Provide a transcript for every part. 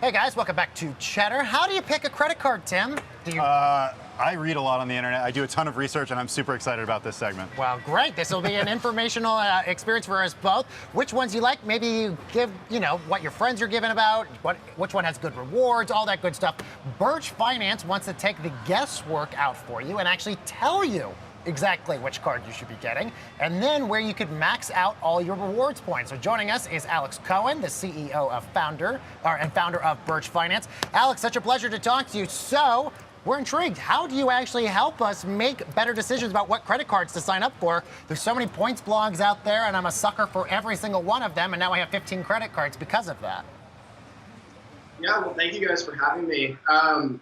Hey guys, welcome back to Cheddar. How do you pick a credit card, Tim? I read a lot on the internet. I do a ton of research, and I'm super excited about this segment. Well, great. This will be an informational experience for us both. Which ones you like? Maybe you give, what your friends are giving about, which one has good rewards, all that good stuff. Birch Finance wants to take the guesswork out for you and actually tell you exactly which card you should be getting, and then where you could max out all your rewards points. So joining us is Alex Cohen, the CEO and founder of Birch Finance. Alex, such a pleasure to talk to you. So we're intrigued. How do you actually help us make better decisions about what credit cards to sign up for? There's so many points blogs out there, and I'm a sucker for every single one of them, and now I have 15 credit cards because of that. Yeah, well, thank you guys for having me.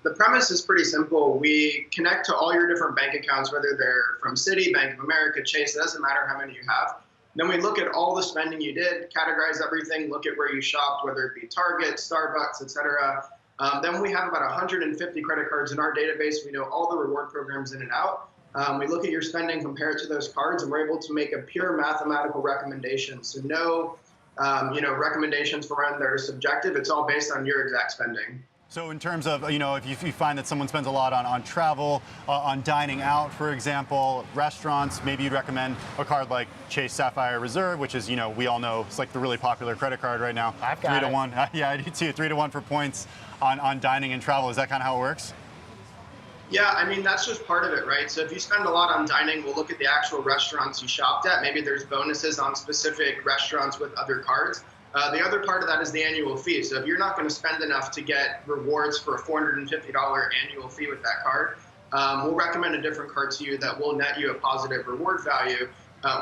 The premise is pretty simple. We connect to all your different bank accounts, whether they're from Citi, Bank of America, Chase, it doesn't matter how many you have. Then we look at all the spending you did, categorize everything, look at where you shopped, whether it be Target, Starbucks, etc. Then we have about 150 credit cards in our database. We know all the reward programs in and out. We look at your spending, compare it to those cards, and we're able to make a pure mathematical recommendation. So no recommendations for when they're subjective. It's all based on your exact spending. So in terms of, if you find that someone spends a lot on travel, on dining out, for example, restaurants, maybe you'd recommend a card like Chase Sapphire Reserve, which is, we all know it's like the really popular credit card right now. I've got 3 to 1. Yeah, I do too. 3 to 1 for points on dining and travel. Is that kind of how it works? Yeah, I mean, that's just part of it, right? So if you spend a lot on dining, we'll look at the actual restaurants you shopped at. Maybe there's bonuses on specific restaurants with other cards. The other part of that is the annual fee. So if you're not going to spend enough to get rewards for a $450 annual fee with that card, we'll recommend a different card to you that will net you a positive reward value.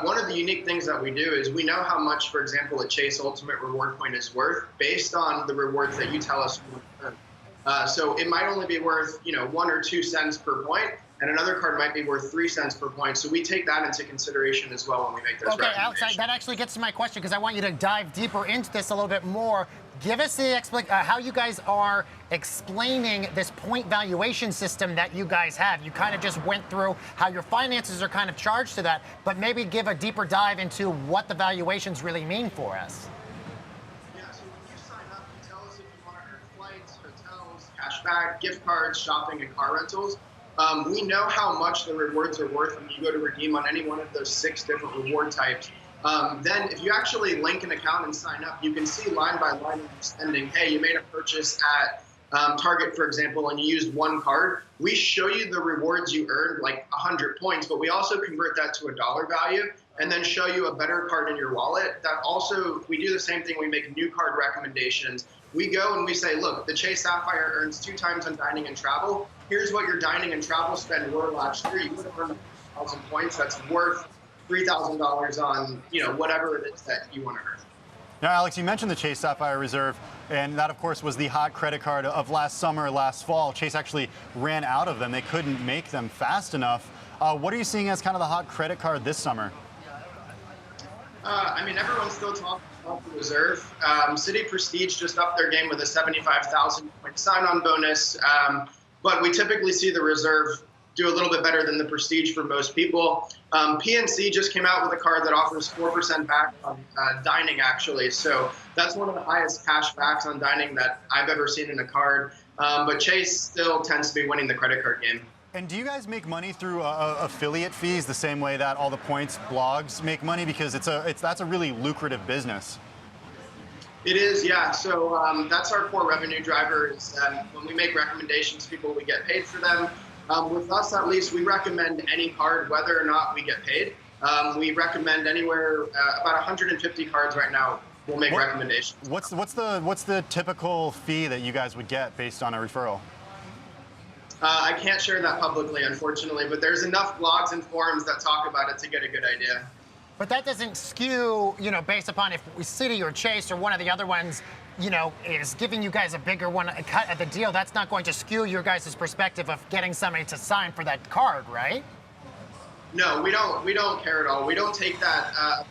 One of the unique things that we do is we know how much, for example, a Chase Ultimate Reward Point is worth based on the rewards that you tell us. So it might only be worth, 1 or 2 cents per point, and another card might be worth 3 cents per point. So we take that into consideration as well when we make those recommendations. Alex, that actually gets to my question because I want you to dive deeper into this a little bit more. Give us the how you guys are explaining this point valuation system that you guys have. You kind of just went through how your finances are kind of charged to that, but maybe give a deeper dive into what the valuations really mean for us. Cashback, gift cards, shopping, and car rentals. We know how much the rewards are worth when you go to redeem on any one of those 6 different reward types. Then if you actually link an account and sign up, you can see line by line spending. Hey, you made a purchase at Target, for example, and you used 1 card. We show you the rewards you earned, like 100 points, but we also convert that to a dollar value and then show you a better card in your wallet. That also, we do the same thing. We make new card recommendations. We go and we say, look, the Chase Sapphire earns 2 times on dining and travel. Here's what your dining and travel spend were last year. You would have earned 1,000 points. That's worth $3,000 on, whatever it is that you want to earn. Now, Alex, you mentioned the Chase Sapphire Reserve, and that, of course, was the hot credit card of last summer, last fall. Chase actually ran out of them. They couldn't make them fast enough. What are you seeing as kind of the hot credit card this summer? I mean, everyone's still talking about the Reserve. Citi Prestige just upped their game with a 75,000 point sign-on bonus, but we typically see the Reserve do a little bit better than the Prestige for most people. PNC just came out with a card that offers 4% back on dining, actually. So that's one of the highest cash backs on dining that I've ever seen in a card. But Chase still tends to be winning the credit card game. And do you guys make money through affiliate fees the same way that all the points blogs make money? Because that's a really lucrative business. It is, yeah. So that's our core revenue driver. Is when we make recommendations to people, we get paid for them. With us, at least, we recommend any card, whether or not we get paid. We recommend anywhere about 150 cards right now. We'll make recommendations. What's the typical fee that you guys would get based on a referral? I can't share that publicly, unfortunately, but there's enough blogs and forums that talk about it to get a good idea. But that doesn't skew, based upon if Citi or Chase or one of the other ones, is giving you guys a bigger a cut at the deal. That's not going to skew your guys' perspective of getting somebody to sign for that card, right? No, we don't care at all. We don't take that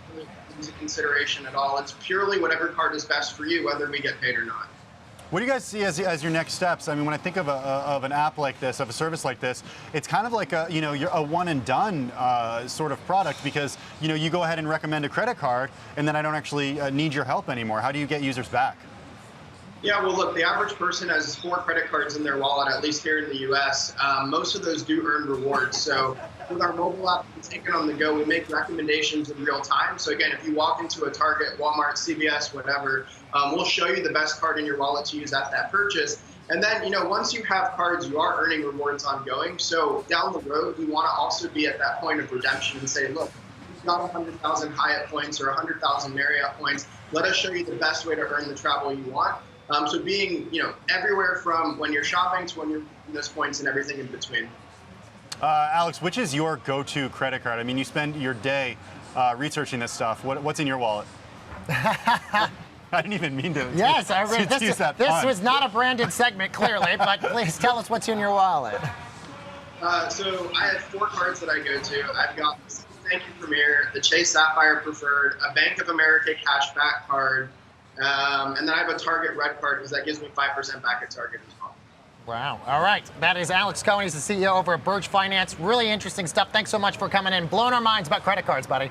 into consideration at all. It's purely whatever card is best for you, whether we get paid or not. What do you guys see as your next steps? I mean, when I think of an app like this, of a service like this, it's kind of like you're a one and done sort of product because you go ahead and recommend a credit card, and then I don't actually need your help anymore. How do you get users back? Yeah, well, look, the average person has 4 credit cards in their wallet, at least here in the U.S. Most of those do earn rewards. So with our mobile app and Take It on the go, we make recommendations in real time. So again, if you walk into a Target, Walmart, CVS, whatever, we'll show you the best card in your wallet to use at that purchase. And then, once you have cards, you are earning rewards ongoing. So down the road, we want to also be at that point of redemption and say, look, you've got 100,000 Hyatt points or 100,000 Marriott points. Let us show you the best way to earn the travel you want. So being, everywhere from when you're shopping to when you're using those points and everything in between. Alex, which is your go-to credit card? I mean, you spend your day researching this stuff. What's in your wallet? I didn't even mean to. Yes, I read use that this pun. was not a branded segment, clearly, but please tell us what's in your wallet. So I have 4 cards that I go to. I've got the Thank You Premier, the Chase Sapphire Preferred, a Bank of America cashback card, and then I have a Target Red card because that gives me 5% back at Target as well. Wow. All right. That is Alex Cohen. He's the CEO over at Birch Finance. Really interesting stuff. Thanks so much for coming in. Blowing our minds about credit cards, buddy.